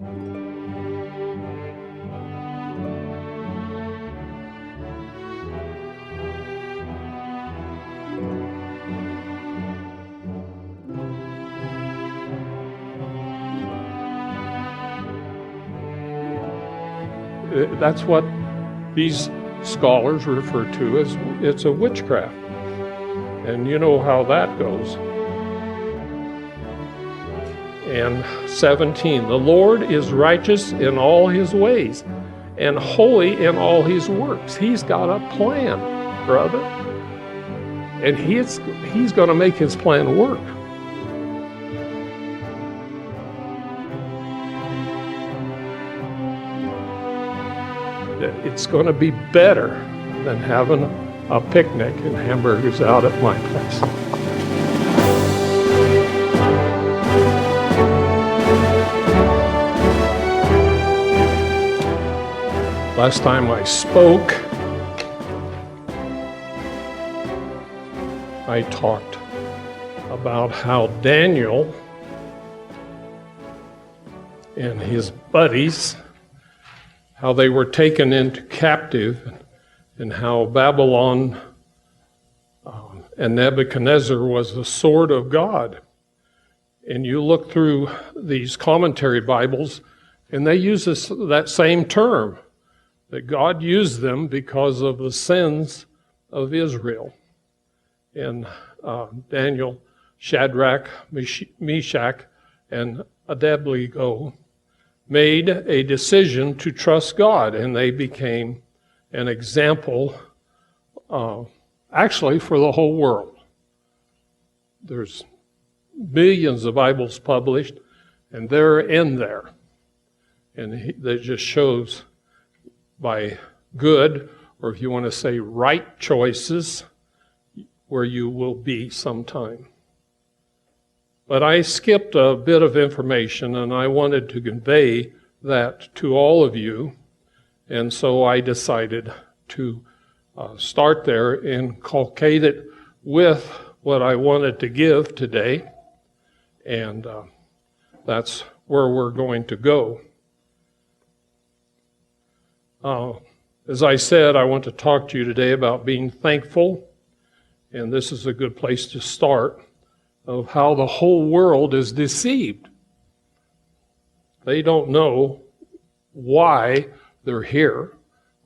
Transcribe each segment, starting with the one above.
That's what these scholars refer to as it's a witchcraft. And you know how that goes. And 17, the Lord is righteous in all his ways and holy in all his works. He's got a plan, brother. And he's going to make his plan work. It's going to be better than having a picnic and hamburgers out at my place. Last time I spoke, I talked about how Daniel and his buddies, how they were taken into captive, and how Babylon and Nebuchadnezzar was the sword of God. And you look through these commentary Bibles, and they use that same term, that God used them because of the sins of Israel. And Daniel, Shadrach, Meshach, and Abednego made a decision to trust God, and they became an example, actually, for the whole world. There's millions of Bibles published, and they're in there. And that just shows by good, or if you want to say right choices, where you will be sometime. But I skipped a bit of information, and I wanted to convey that to all of you. And so I decided to start there and inculcate it with what I wanted to give today. And that's where we're going to go. As I said, I want to talk to you today about being thankful. And this is a good place to start, of how the whole world is deceived. They don't know why they're here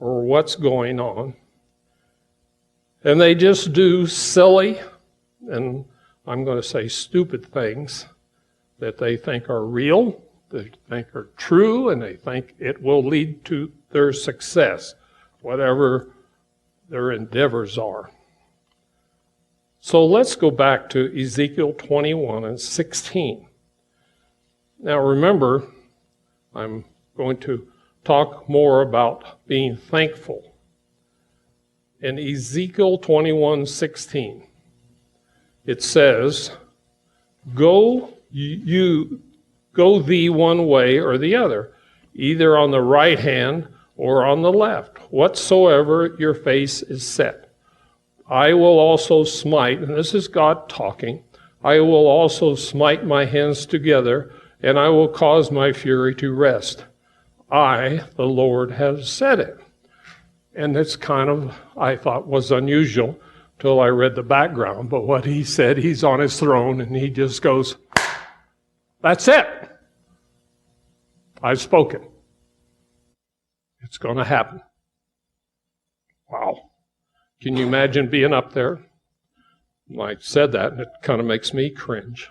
or what's going on. And they just do silly, and I'm going to say stupid things that they think are real, they think are true, and they think it will lead to their success, whatever their endeavors are. So let's go back to Ezekiel 21 and 16. Now remember, I'm going to talk more about being thankful. In Ezekiel 21:16, it says, Go thee one way or the other, either on the right hand or on the left, whatsoever your face is set. I will also smite, and this is God talking, I will also smite my hands together, and I will cause my fury to rest. I, the Lord, have said it. And it's kind of, I thought, was unusual till I read the background. But what he said, he's on his throne, and he just goes, that's it. I've spoken. It's going to happen. Wow. Can you imagine being up there? I said that, and it kind of makes me cringe.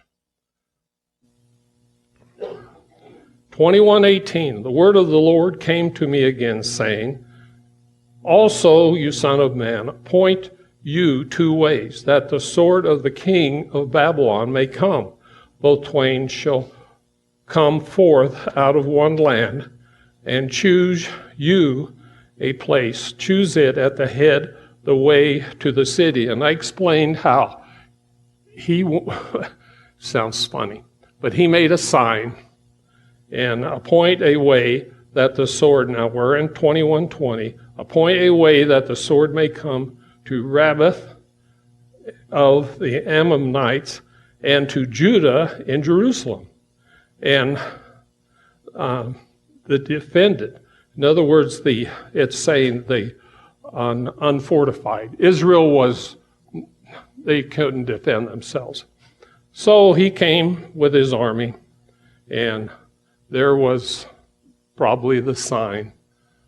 21:18, the word of the Lord came to me again, saying, Also, you son of man, appoint you 2 ways, that the sword of the king of Babylon may come. Both twain shall come forth out of one land, and choose you a place. Choose it at the head, the way to the city. And I explained how he, sounds funny, but he made a sign and appoint a way that the sword, now we're in 21:20, appoint a way that the sword may come to Rabbath of the Ammonites and to Judah in Jerusalem. And the defended. In other words, it's saying the unfortified. Israel they couldn't defend themselves. So he came with his army, and there was probably the sign,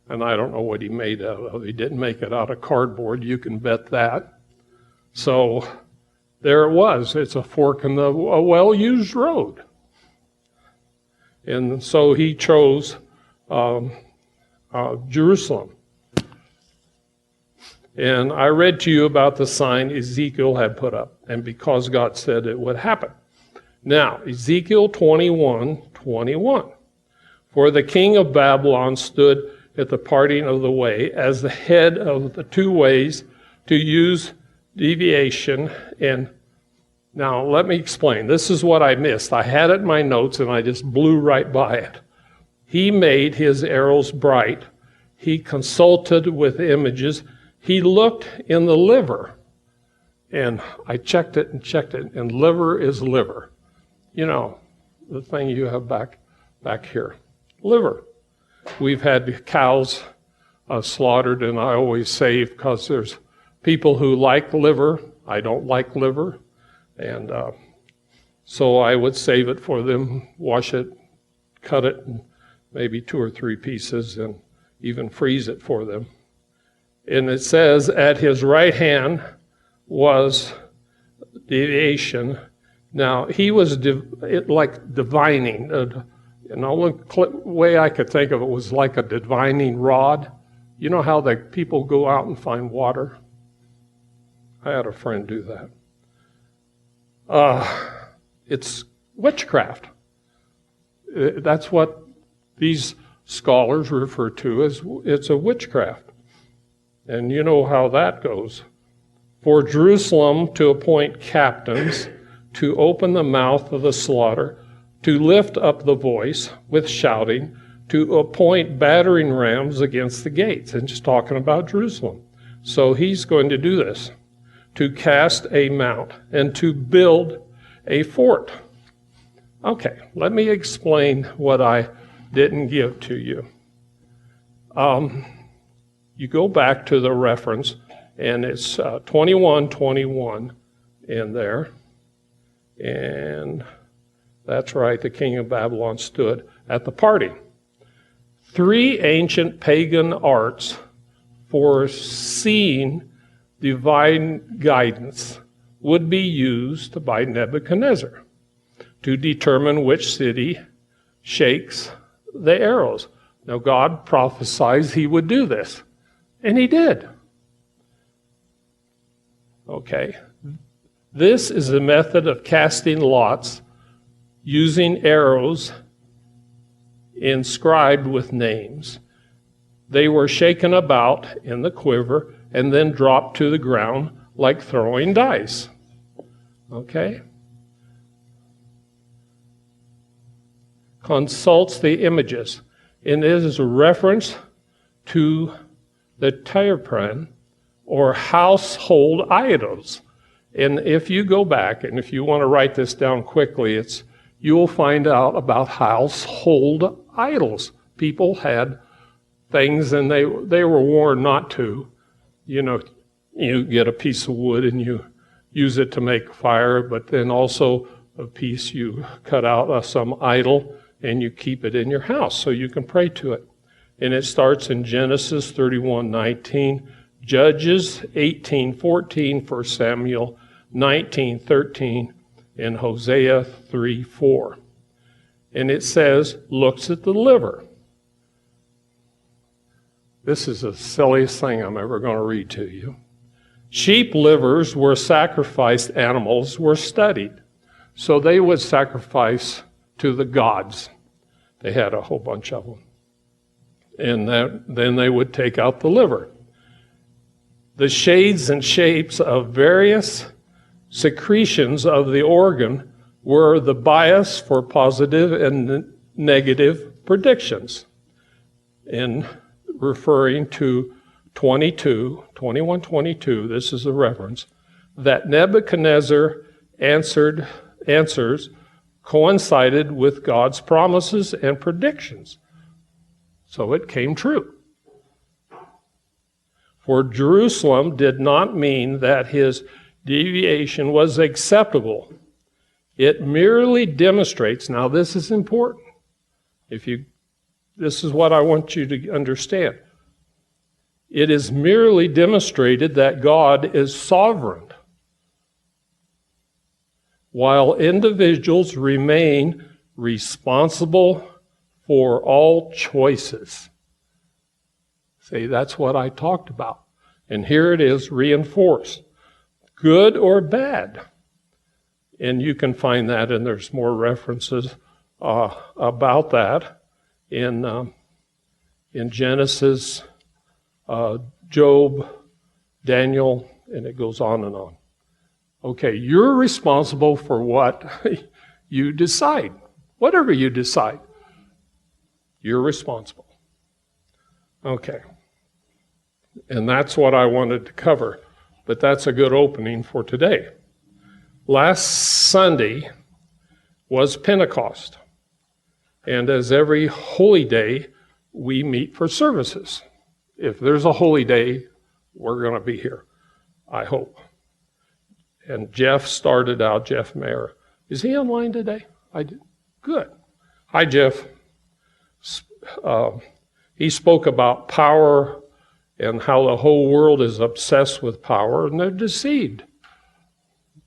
and I don't know what he made out of. He didn't make it out of cardboard, you can bet that. So there it was. It's a fork in a well-used road. And so he chose Jerusalem. And I read to you about the sign Ezekiel had put up, and because God said it would happen. Now, Ezekiel 21:21. For the king of Babylon stood at the parting of the way as the head of the two ways to use deviation. And now let me explain. This is what I missed. I had it in my notes and I just blew right by it. He made his arrows bright. He consulted with images. He looked in the liver. And I checked it, and liver is liver. You know, the thing you have back here. Liver. We've had cows slaughtered, and I always save because there's people who like liver. I don't like liver. And so I would save it for them, wash it, cut it, in maybe 2 or 3 pieces, and even freeze it for them. And it says, at his right hand was deviation. Now, he was like divining. And the only way I could think of it was like a divining rod. You know how the people go out and find water? I had a friend do that. It's witchcraft. That's what these scholars refer to as it's a witchcraft. And you know how that goes. For Jerusalem to appoint captains, to open the mouth of the slaughter, to lift up the voice with shouting, to appoint battering rams against the gates. And just talking about Jerusalem. So he's going to do this. To cast a mount and to build a fort. Okay, let me explain what I didn't give to you. You go back to the reference, and it's 21:21 in there. And that's right, the king of Babylon stood at the party. 3 ancient pagan arts foreseeing divine guidance would be used by Nebuchadnezzar to determine which city shakes the arrows. Now, God prophesies he would do this, and he did. Okay. This is a method of casting lots using arrows inscribed with names. They were shaken about in the quiver and then dropped to the ground like throwing dice. Okay? Consults the images. And it is a reference to the Terapan, or household idols. And if you go back, and if you want to write this down quickly, you will find out about household idols. People had things, and they were warned not to. You know, you get a piece of wood and you use it to make fire, but then also a piece you cut out of some idol and you keep it in your house so you can pray to it. And it starts in Genesis 31:19, Judges 18:14, 1 Samuel 19:13, and Hosea 3:4. And it says, looks at the liver. This is the silliest thing I'm ever going to read to you. Sheep livers were sacrificed animals were studied. So they would sacrifice to the gods. They had a whole bunch of them. And then they would take out the liver. The shades and shapes of various secretions of the organ were the bias for positive and negative predictions. In referring to 21:22, this is a reference, that Nebuchadnezzar answers coincided with God's promises and predictions. So it came true. For Jerusalem did not mean that his deviation was acceptable. It merely demonstrates, now this is important. This is what I want you to understand. It is merely demonstrated that God is sovereign, while individuals remain responsible for all choices. See, that's what I talked about. And here it is reinforced. Good or bad. And you can find that, and there's more references about that in Genesis, Job, Daniel, and it goes on and on. Okay, you're responsible for what you decide. Whatever you decide, you're responsible. Okay. And that's what I wanted to cover. But that's a good opening for today. Last Sunday was Pentecost. And as every holy day, we meet for services. If there's a holy day, we're going to be here, I hope. And Jeff started out, Jeff Mayer. Is he online today? I did. Good. Hi, Jeff. He spoke about power and how the whole world is obsessed with power, and they're deceived.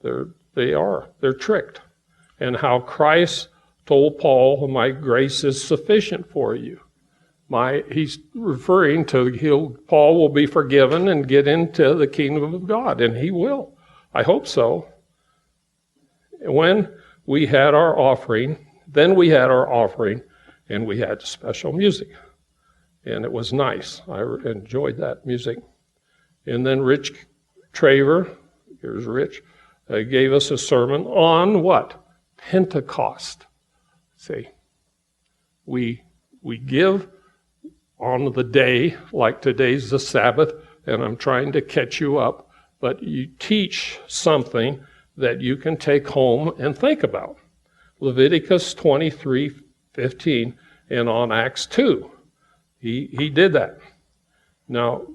They're tricked. And how Christ told Paul, my grace is sufficient for you. He's referring to Paul will be forgiven and get into the kingdom of God, and he will. I hope so. When we had our offering, and we had special music. And it was nice. I enjoyed that music. And then Rich Traver, here's Rich, gave us a sermon on what? Pentecost. See, we give on the day, like today's the Sabbath, and I'm trying to catch you up, but you teach something that you can take home and think about. Leviticus 23:15 and on Acts 2. He did that. Now,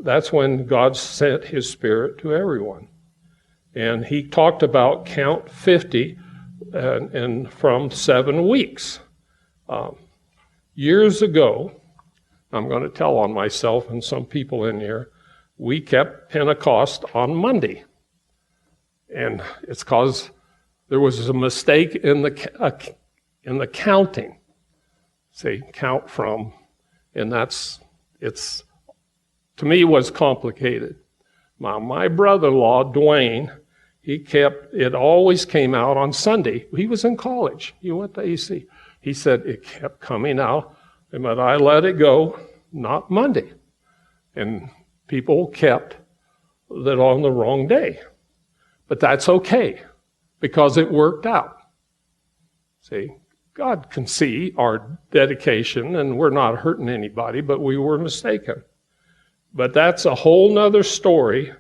that's when God sent his Spirit to everyone. And he talked about count 50 and from 7 weeks. Years ago, I'm going to tell on myself and some people in here, we kept Pentecost on Monday. And it's because there was a mistake in the counting. See, count from, and it's to me was complicated. My brother-in-law, Dwayne, it always came out on Sunday. He was in college. He went to AC. He said it kept coming out, but I let it go, not Monday. And people kept that on the wrong day. But that's okay, because it worked out. See, God can see our dedication, and we're not hurting anybody, but we were mistaken. But that's a whole nother story,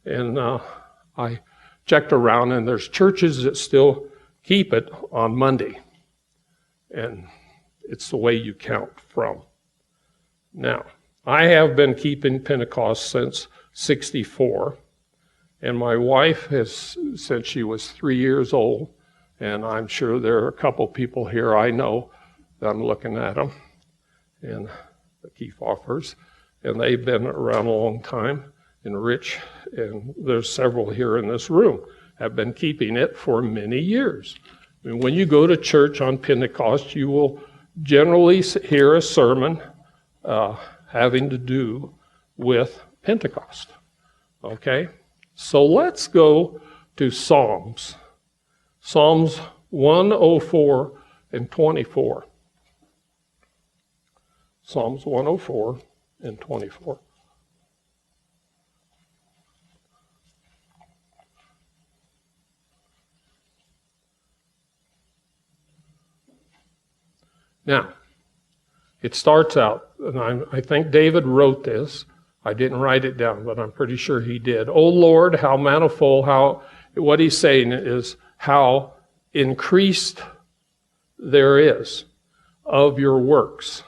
and I checked around, and there's churches that still keep it on Monday. And it's the way you count from. Now, I have been keeping Pentecost since 1964, and my wife has since she was 3 years old, and I'm sure there are a couple people here I know that I'm looking at them, and the Kiefoffers, and they've been around a long time, and Rich, and there's several here in this room, have been keeping it for many years. And when you go to church on Pentecost, you will generally hear a sermon having to do with Pentecost. Okay? So let's go to Psalms. Psalms 104 and 24. Psalms 104 and 24. Now, it starts out, and I think David wrote this. I didn't write it down, but I'm pretty sure he did. O Lord, how manifold, what he's saying is how increased there is of your works.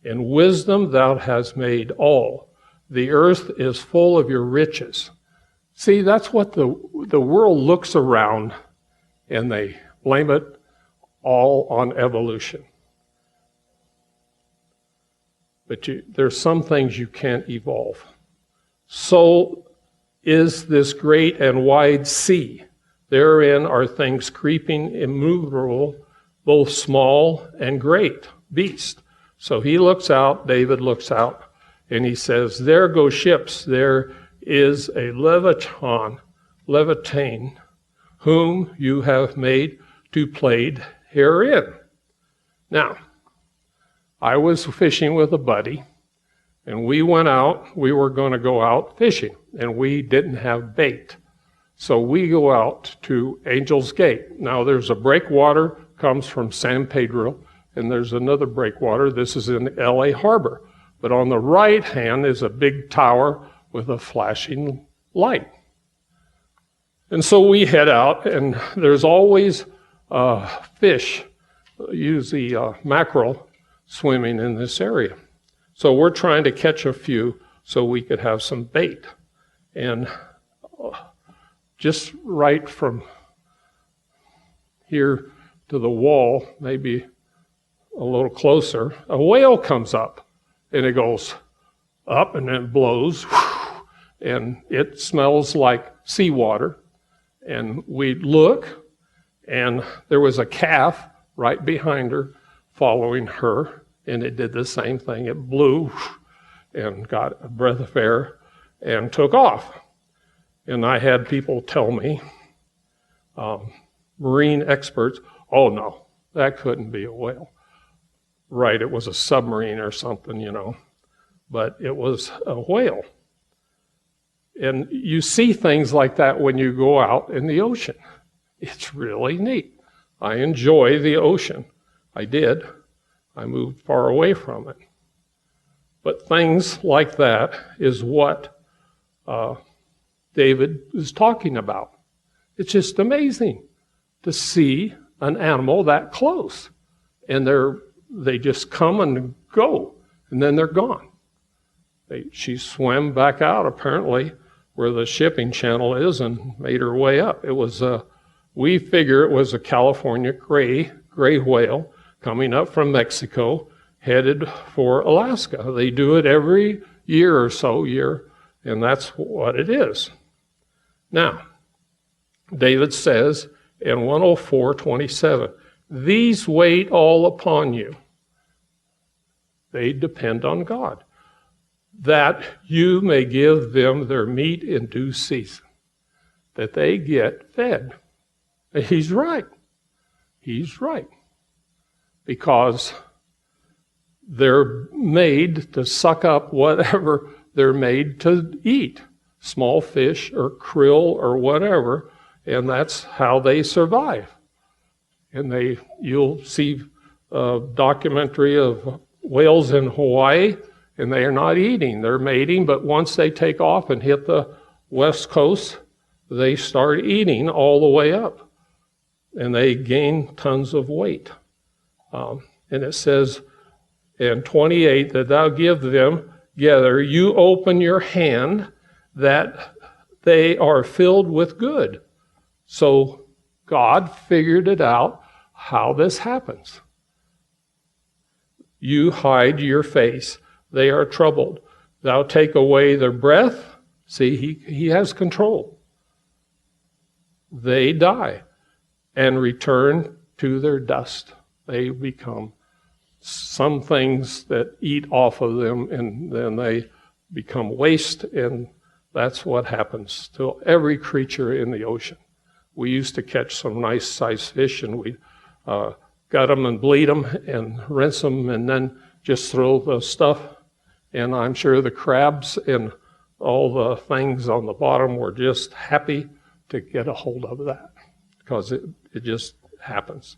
In wisdom thou hast made all. The earth is full of your riches. See, that's what the world looks around, and they blame it all on evolution. But there's some things you can't evolve. So is this great and wide sea. Therein are things creeping, immovable, both small and great, beast. So he looks out, David looks out, and he says, there go ships, there is a Leviathan, whom you have made to plague herein. Now, I was fishing with a buddy, and we went out, we were going to go out fishing, and we didn't have bait. So we go out to Angel's Gate. Now there's a breakwater, comes from San Pedro, and there's another breakwater. This is in LA Harbor. But on the right hand is a big tower with a flashing light. And so we head out, and there's always fish, usually mackerel, swimming in this area. So we're trying to catch a few so we could have some bait. And just right from here to the wall, maybe a little closer, a whale comes up, and it goes up and then blows, and it smells like seawater. And we look, and there was a calf right behind her following her, and it did the same thing. It blew and got a breath of air and took off. And I had people tell me, marine experts, oh no, that couldn't be a whale. Right, it was a submarine or something, you know, but it was a whale. And you see things like that when you go out in the ocean. It's really neat. I enjoy the ocean. I did. I moved far away from it. But things like that is what David is talking about. It's just amazing to see an animal that close. And they just come and go, and then they're gone. She swam back out, apparently, where the shipping channel is, and made her way up. It was we figure it was a California gray whale coming up from Mexico, headed for Alaska. They do it every year or so, and that's what it is. Now, David says in 104:27, these wait all upon you. They depend on God, that you may give them their meat in due season, that they get fed. He's right. He's right. Because they're made to suck up whatever they're made to eat, small fish or krill or whatever, and that's how they survive. And you'll see a documentary of whales in Hawaii, and they are not eating, they're mating, but once they take off and hit the west coast, they start eating all the way up, and they gain tons of weight. And it says in 28 that thou give them together, you open your hand that they are filled with good. So God figured it out how this happens. You hide your face, they are troubled. Thou take away their breath. See, he has control. They die and return to their dust. They become some things that eat off of them, and then they become waste, and that's what happens to every creature in the ocean. We used to catch some nice sized fish, and we gut them and bleed them and rinse them, and then just throw the stuff. And I'm sure the crabs and all the things on the bottom were just happy to get a hold of that, because it just happens.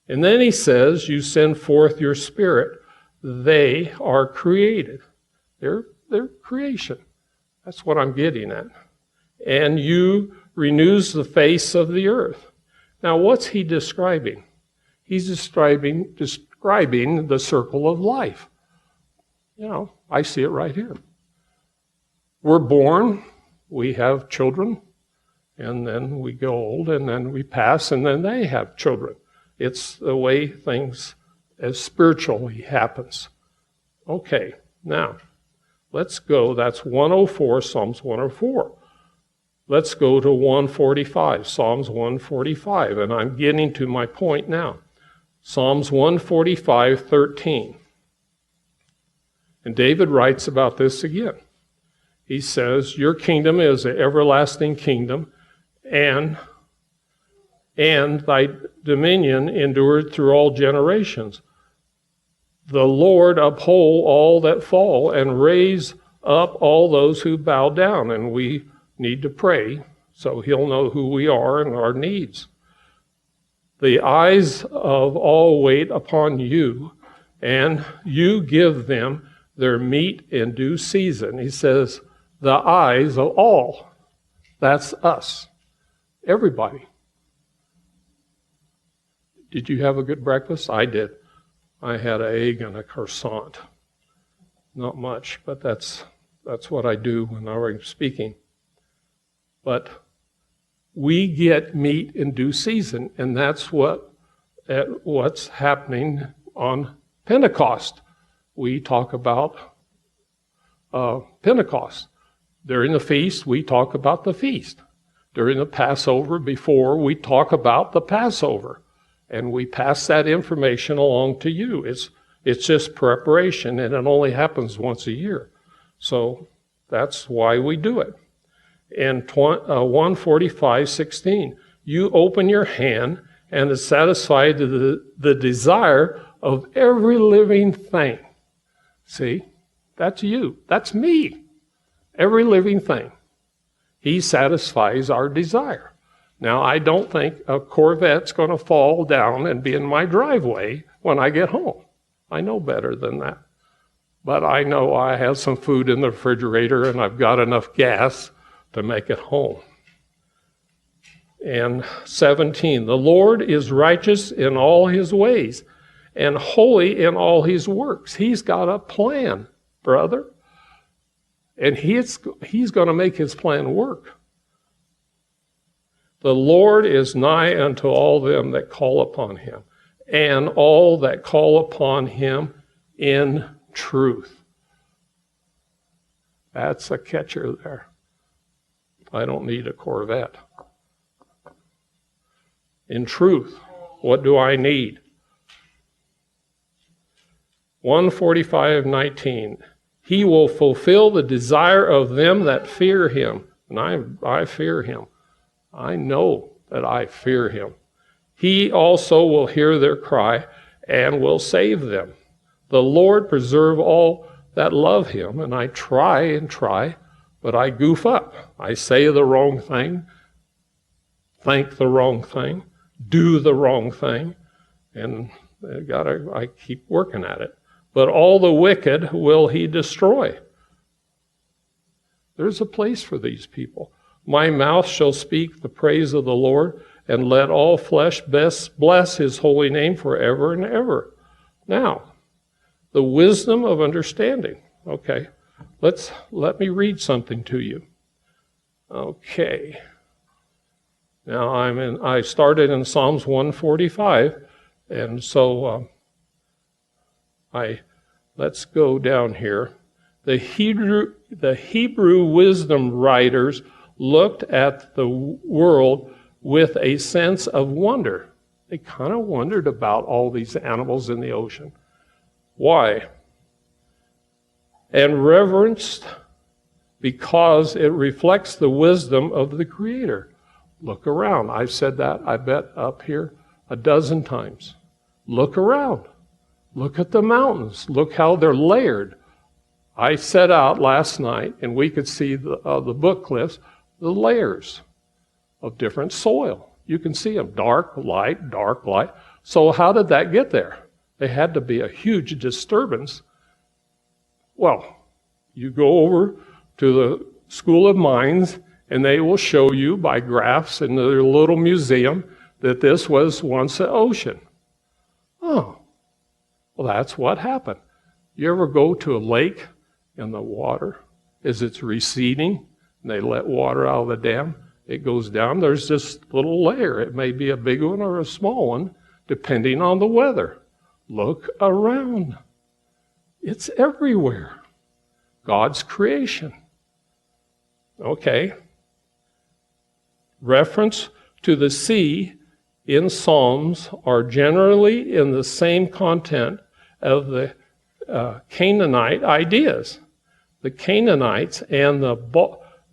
And then he says, you send forth your spirit. They are created. They're creation. That's what I'm getting at. And you renews the face of the earth. Now, what's he describing? He's describing the circle of life. You know, I see it right here. We're born, we have children, and then we go old, and then we pass, and then they have children. It's the way things as spiritually happens. Okay, now, let's go. That's 104, Psalms 104. Let's go to 145, Psalms 145, and I'm getting to my point now. Psalms 145, 13. And David writes about this again. He says, your kingdom is an everlasting kingdom, and thy dominion endured through all generations. The Lord uphold all that fall and raise up all those who bow down. And we need to pray so he'll know who we are and our needs. The eyes of all wait upon you, and you give them their meat in due season. He says, the eyes of all. That's us. Everybody. Did you have a good breakfast? I did. I had an egg and a croissant. Not much, but that's what I do when I'm speaking. But we get meat in due season, and that's what's happening on Pentecost. We talk about Pentecost. During the feast, we talk about the feast. During the Passover, before, we talk about the Passover. And we pass that information along to you. It's just preparation, and it only happens once a year. So that's why we do it. In 145:16, you open your hand and it satisfies the desire of every living thing. See, that's you. That's me. Every living thing. He satisfies our desire. Now, I don't think a Corvette's going to fall down and be in my driveway when I get home. I know better than that. But I know I have some food in the refrigerator and I've got enough gas to make it home. And 17, the Lord is righteous in all his ways and holy in all his works. He's got a plan, brother. And he's going to make his plan work. The Lord is nigh unto all them that call upon him, and all that call upon him in truth. That's a catcher there. I don't need a Corvette. In truth, what do I need? 145:19. He will fulfill the desire of them that fear him. And I fear him. I know that I fear him. He also will hear their cry and will save them. The Lord preserve all that love him. And I try, but I goof up. I say the wrong thing, think the wrong thing, do the wrong thing, and I keep working at it. But all the wicked will he destroy. There's a place for these people. My mouth shall speak the praise of the Lord, and let all flesh bless his holy name forever and ever. Now, the wisdom of understanding. Okay, let me read something to you. Okay. Now I started in Psalms 145, and so let's go down here. The Hebrew wisdom writers looked at the world with a sense of wonder. They kind of wondered about all these animals in the ocean. Why? And reverenced because it reflects the wisdom of the Creator. Look around. I've said that, I bet, up here a dozen times. Look around. Look at the mountains. Look how they're layered. I set out last night, and we could see the book cliffs, the layers of different soil. You can see them, dark, light, dark, light. So how did that get there? There had to be a huge disturbance. Well, you go over to the School of Mines, and they will show you by graphs in their little museum that this was once an ocean. Oh, well, that's what happened. You ever go to a lake and the water, as it's receding, and they let water out of the dam, it goes down. There's this little layer. It may be a big one or a small one, depending on the weather. Look around. It's everywhere. God's creation. Okay. Reference to the sea in Psalms are generally in the same content of the Canaanite ideas. The Canaanites and the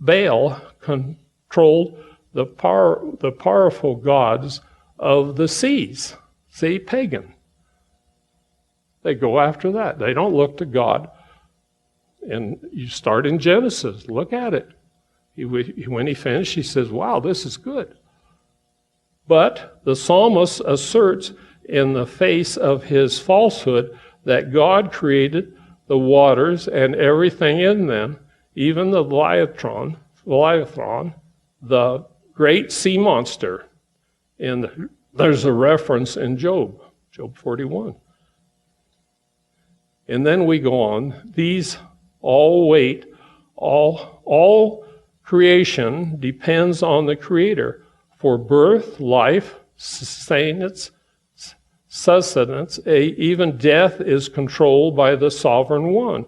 Baal controlled the powerful gods of the seas. See, pagan. They go after that. They don't look to God. And you start in Genesis. Look at it. When he finished, he says, wow, this is good. But the psalmist asserts in the face of his falsehood that God created the waters and everything in them, even the Leviathan, the great sea monster. And there's a reference in Job 41. And then we go on. These all wait, all creation depends on the Creator for birth, life, sustenance, even death is controlled by the Sovereign One.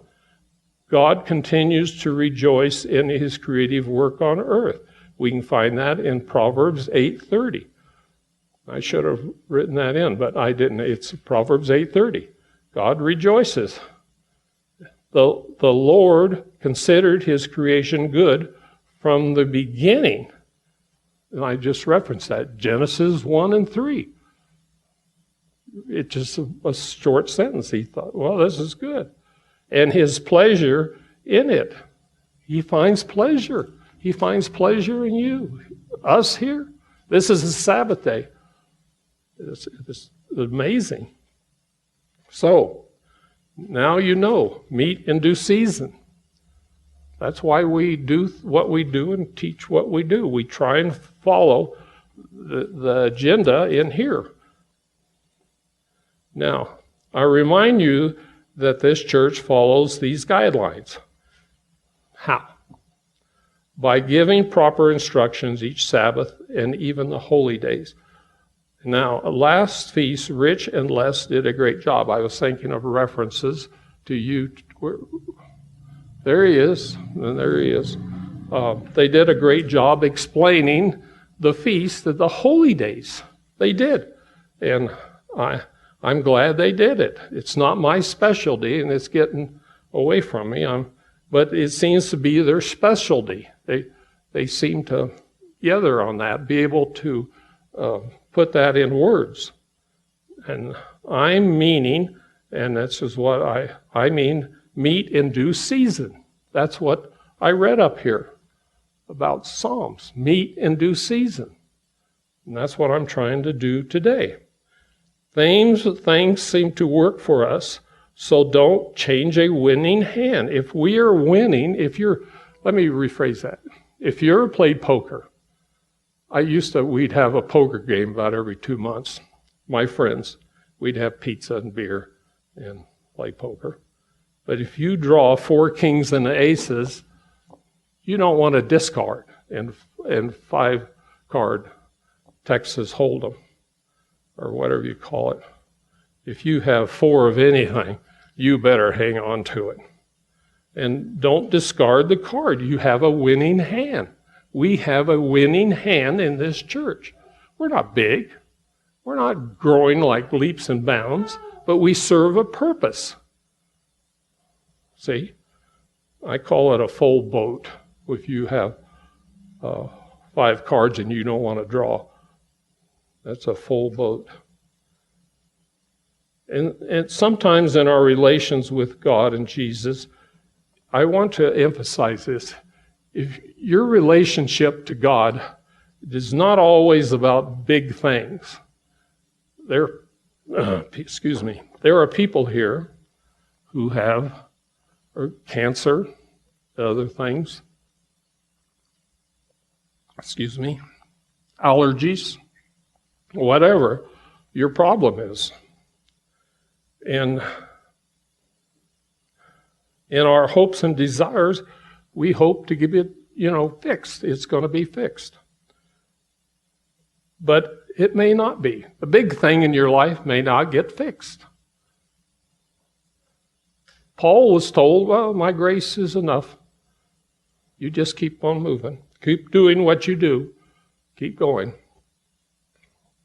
God continues to rejoice in his creative work on earth. We can find that in Proverbs 8:30. I should have written that in, but I didn't. It's Proverbs 8:30. God rejoices. The Lord considered his creation good from the beginning. And I just referenced that. Genesis 1 and 3. It just a short sentence. He thought, well, this is good. And his pleasure in it. He finds pleasure. He finds pleasure in you. Us here. This is a Sabbath day. It's amazing. So, now you know, meat in due season. That's why we do what we do and teach what we do. We try and follow the agenda in here. Now, I remind you that this church follows these guidelines. How? By giving proper instructions each Sabbath and even the holy days. Now, last feast, Rich and Les did a great job. I was thinking of references to you. There he is, and there he is. They did a great job explaining the feast of the holy days. They did. And I'm glad they did it. It's not my specialty, and it's getting away from me. But it seems to be their specialty. They seem to, together on that, be able to put that in words. And I'm meaning, and this is what I mean, meat in due season. That's what I read up here about Psalms, meat in due season. And that's what I'm trying to do today. Things seem to work for us, so don't change a winning hand. If we are winning, let me rephrase that. If you ever played poker, we'd have a poker game about every 2 months. My friends, we'd have pizza and beer and play poker. But if you draw 4 kings and aces, you don't want to discard and 5-card Texas Hold'em or whatever you call it. If you have 4 of anything, you better hang on to it. And don't discard the card. You have a winning hand. We have a winning hand in this church. We're not big. We're not growing like leaps and bounds, but we serve a purpose. See? I call it a full boat. If you have 5 cards and you don't want to draw, that's a full boat. And sometimes in our relations with God and Jesus, I want to emphasize this. If your relationship to God is not always about big things. There are people here who have cancer, other things, allergies, whatever your problem is. And in our hopes and desires, we hope to get it, fixed. It's going to be fixed. But it may not be. The big thing in your life may not get fixed. Paul was told, well, my grace is enough. You just keep on moving. Keep doing what you do. Keep going.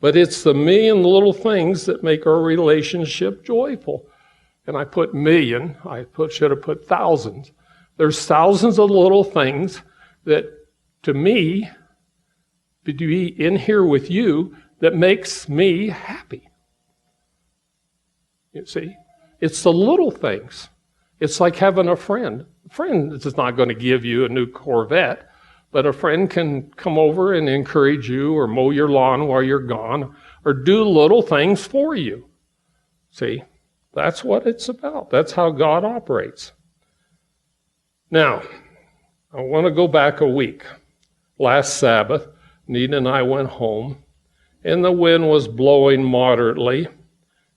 But it's the million little things that make our relationship joyful. And I put million, should have put thousands. There's thousands of little things that, to me, to be in here with you, that makes me happy. You see? It's the little things. It's like having a friend. A friend is not going to give you a new Corvette, but a friend can come over and encourage you or mow your lawn while you're gone or do little things for you. See? That's what it's about. That's how God operates. Now, I want to go back a week. Last Sabbath, Nina and I went home, and the wind was blowing moderately,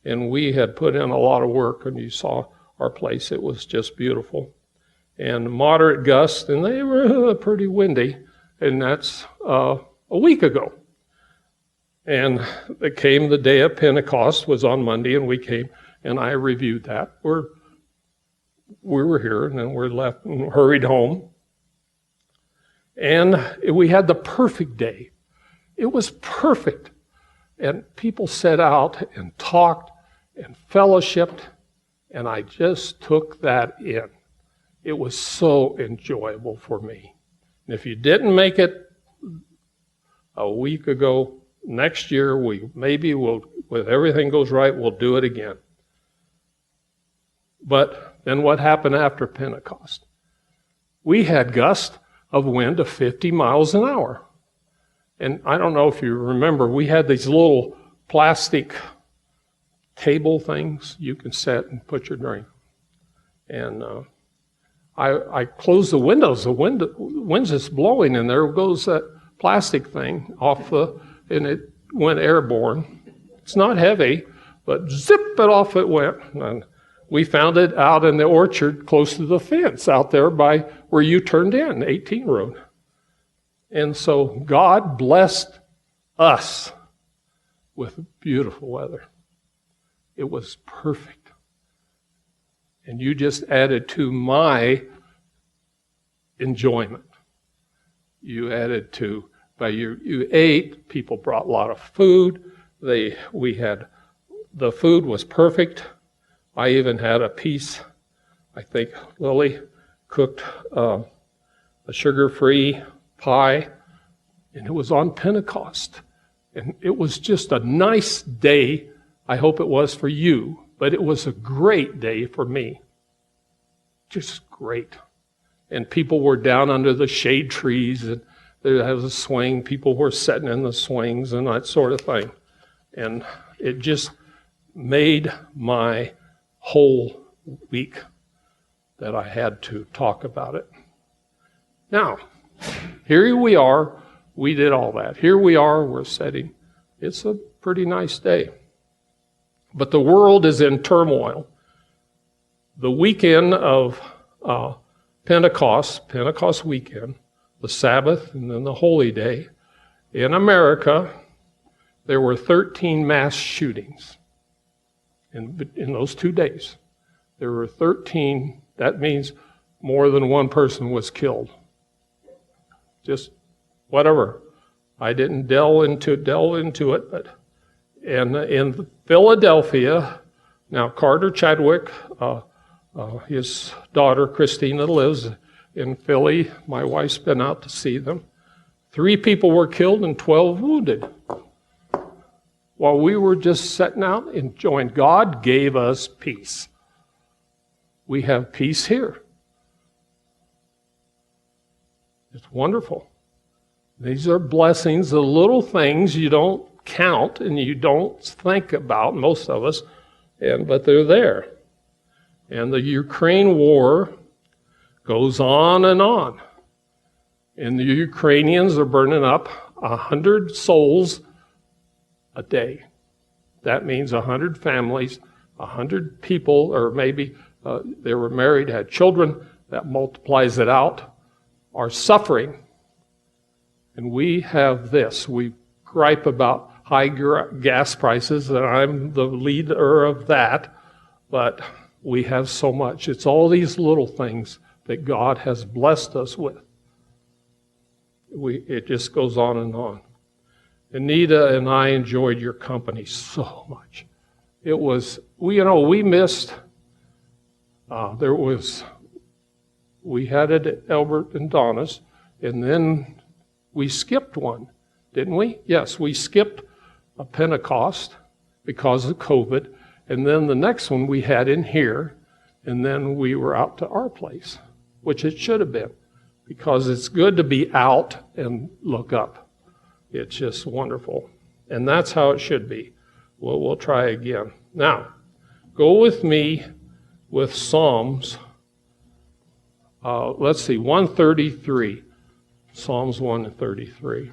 and we had put in a lot of work, and you saw our place. It was just beautiful. And moderate gusts, and they were pretty windy, and that's a week ago. And it came the day of Pentecost, was on Monday, and we came, and I reviewed that. We were here, and then we left and hurried home. And we had the perfect day. It was perfect. And people sat out and talked and fellowshipped, and I just took that in. It was so enjoyable for me. And if you didn't make it a week ago, next year maybe we'll, if everything goes right, we'll do it again. But then what happened after Pentecost? We had gusts of wind of 50 miles an hour. And I don't know if you remember, we had these little plastic table things you can set and put your drink. And I closed the windows. The wind's just blowing, and there goes that plastic thing and it went airborne. It's not heavy, but zip it off it went. And we found it out in the orchard close to the fence out there by where you turned in, 18 Road. And so God blessed us with beautiful weather. It was perfect. And you just added to my enjoyment. You added to, you ate, people brought a lot of food. The food was perfect. I even had a piece, I think Lily cooked a sugar-free pie, and it was on Pentecost. And it was just a nice day. I hope it was for you, but it was a great day for me. Just great. And people were down under the shade trees, and there was a swing. People were sitting in the swings and that sort of thing. And it just made my whole week that I had to talk about it. Now, here we are. We did all that. Here we are. We're sitting. It's a pretty nice day. But the world is in turmoil. The weekend of Pentecost weekend, the Sabbath, and then the Holy Day, in America, there were 13 mass shootings. In those 2 days, there were 13. That means more than one person was killed. Just whatever. I didn't delve into it, but in Philadelphia, now Carter Chadwick, his daughter Christina lives in Philly. My wife's been out to see them. 3 people were killed and 12 wounded. While we were just sitting out enjoying, God gave us peace. We have peace here. It's wonderful. These are blessings, the little things you don't count and you don't think about, most of us, but they're there. And the Ukraine war goes on. And the Ukrainians are burning up 100 souls a day. That means 100 families, 100 people, or maybe they were married, had children, that multiplies it out, are suffering. And we have this. We gripe about high gas prices, and I'm the leader of that, but we have so much. It's all these little things that God has blessed us with. It just goes on and on. Anita and I enjoyed your company so much. It was, we missed, we had it at Albert and Donna's, and then we skipped one, didn't we? Yes, we skipped a Pentecost because of COVID, and then the next one we had in here, and then we were out to our place, which it should have been, because it's good to be out and look up. It's just wonderful. And that's how it should be. We'll try again. Now, go with me with Psalms, 133. Psalms 133.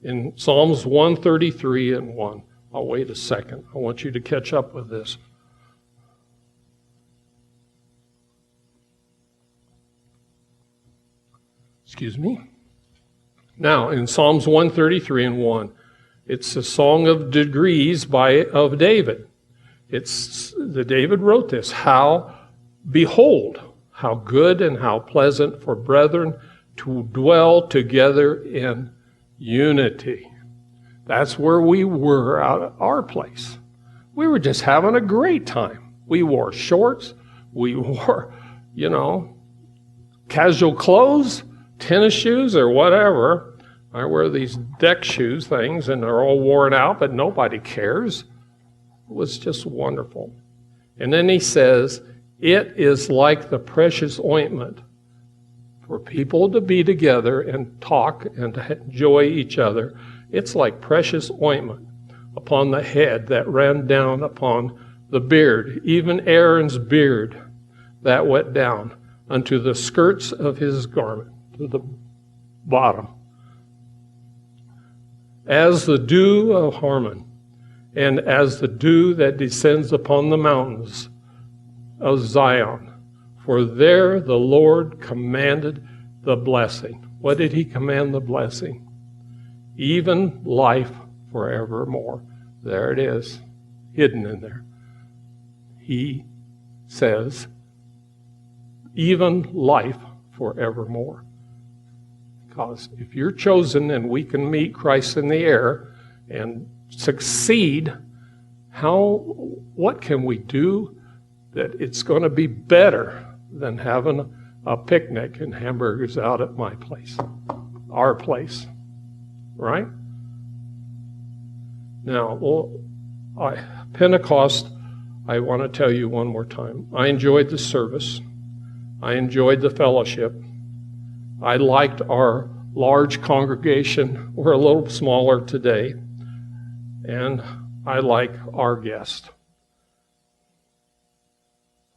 In Psalms 133 and 1. I'll wait a second. I want you to catch up with this. Excuse me. Now, in Psalms 133 and 1, it's a song of degrees of David. David wrote this. Behold, how good and how pleasant for brethren to dwell together in unity. That's where we were out at our place. We were just having a great time. We wore shorts. We wore, casual clothes, tennis shoes or whatever. I wear these deck shoes things, and they're all worn out, but nobody cares. It was just wonderful. And then he says, it is like the precious ointment for people to be together and talk and to enjoy each other. It's like precious ointment upon the head that ran down upon the beard, even Aaron's beard that went down unto the skirts of his garment, to the bottom. As the dew of Hermon, and as the dew that descends upon the mountains of Zion. For there the Lord commanded the blessing. What did he command the blessing? Even life forevermore. There it is, hidden in there. He says, even life forevermore. Because if you're chosen and we can meet Christ in the air and succeed, what can we do that it's going to be better than having a picnic and hamburgers out at my place, our place, right? Now, Pentecost, I want to tell you one more time. I enjoyed the service. I enjoyed the fellowship. I liked our large congregation. We're a little smaller today. And I like our guest.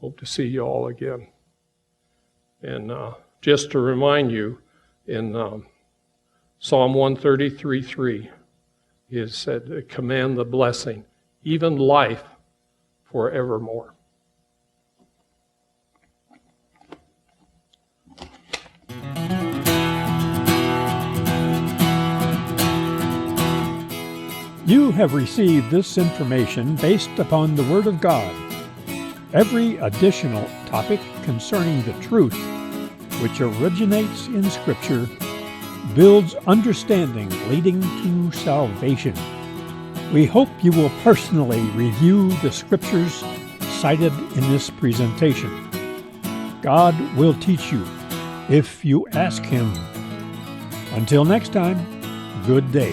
Hope to see you all again. And just to remind you, in Psalm 133:3, it said, command the blessing, even life forevermore. You have received this information based upon the Word of God. Every additional topic concerning the truth, which originates in Scripture, builds understanding leading to salvation. We hope you will personally review the Scriptures cited in this presentation. God will teach you if you ask Him. Until next time, good day.